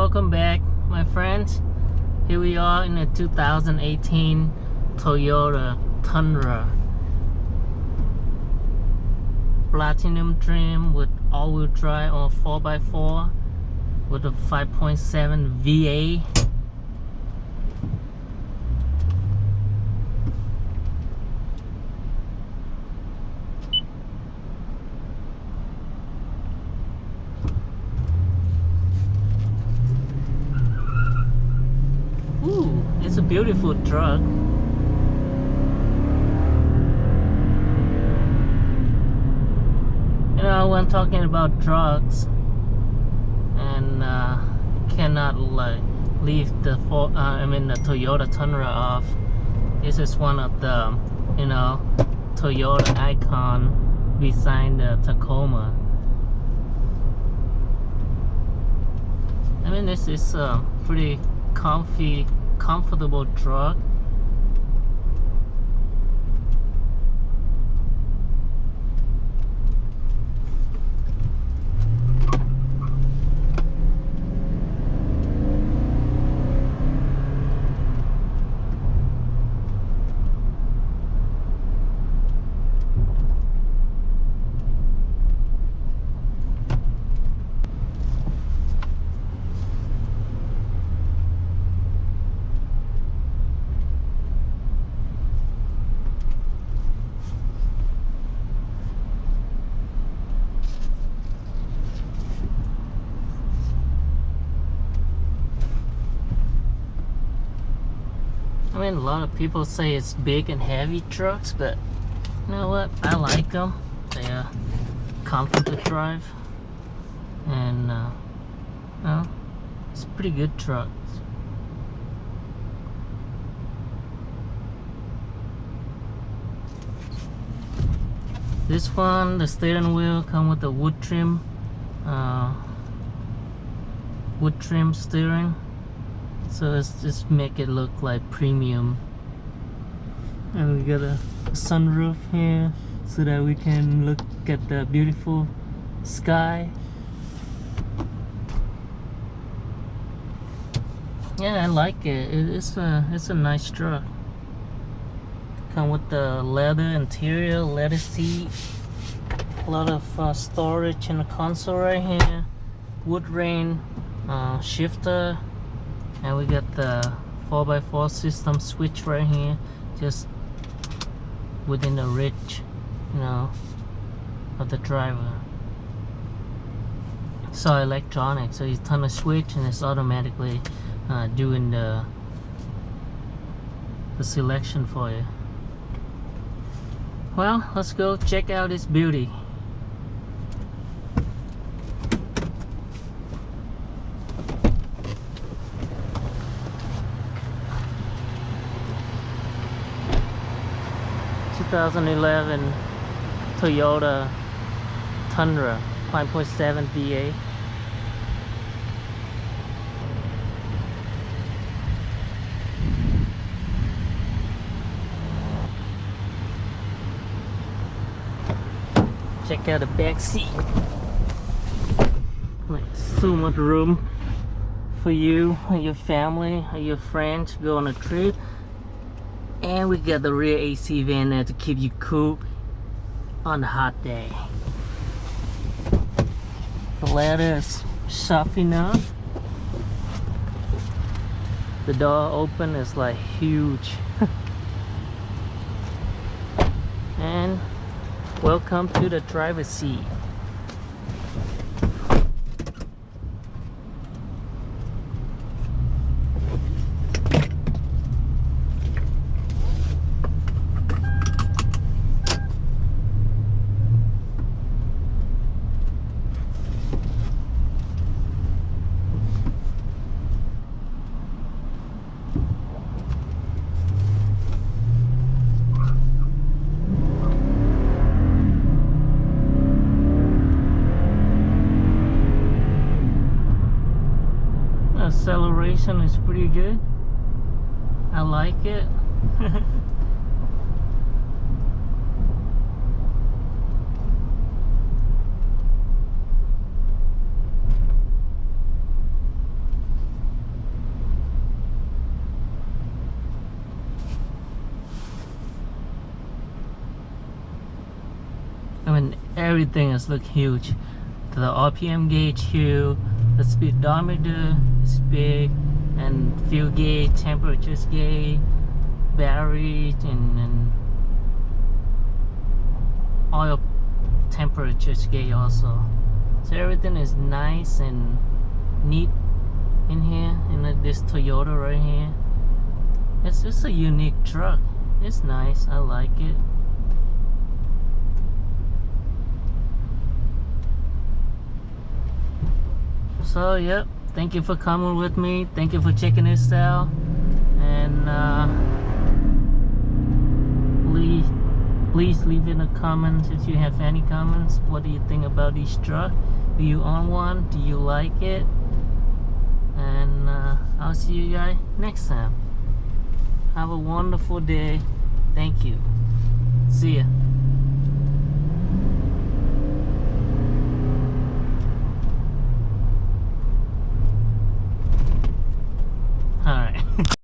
welcome back, my friends. Here we are in a 2018 Toyota Tundra Platinum trim with all-wheel drive on 4x4 with a 5.7 VA. Ooh, it's a beautiful truck. You know, when talking about trucks, and cannot like leave the Toyota Tundra off. This is one of the, you know, Toyota icon beside the Tacoma. I mean, this is a pretty comfortable truck. I mean, a lot of people say it's big and heavy trucks, but you know what? I like them. They are comfortable to drive, and well, it's a pretty good truck. This one, the steering wheel come with a wood trim steering. So let's just make it look like premium. And we got a sunroof here so that we can look at the beautiful sky. Yeah, I like it. It's a nice truck. Come with the leather interior, leather seat, a lot of storage in the console right here, wood grain shifter. And we got the 4x4 system switch right here, just within the reach, you know, of the driver. It's all electronic, so you turn the switch and it's automatically doing the selection for you. Well, let's go check out this beauty. (2011) Toyota Tundra 5.7 VA. Check out the back seat. Like so much room for you and your family or your friends to go on a trip. And we got the rear AC vent there to keep you cool on a hot day. The leather is soft enough. The door open is like huge. And welcome to the driver's seat. Acceleration is pretty good. I like it. everything is look huge. The RPM gauge here, the speedometer is big, and fuel gauge, temperatures gauge, battery, and oil temperatures gauge also. So everything is nice and neat in here, in this Toyota right here. It's just a unique truck. It's nice, I like it. So yep, thank you for coming with me. Thank you for checking this out. And please leave in the comments if you have any comments. What do you think about this truck? Do you own one? Do you like it? And I'll see you guys next time. Have a wonderful day. Thank you. See ya.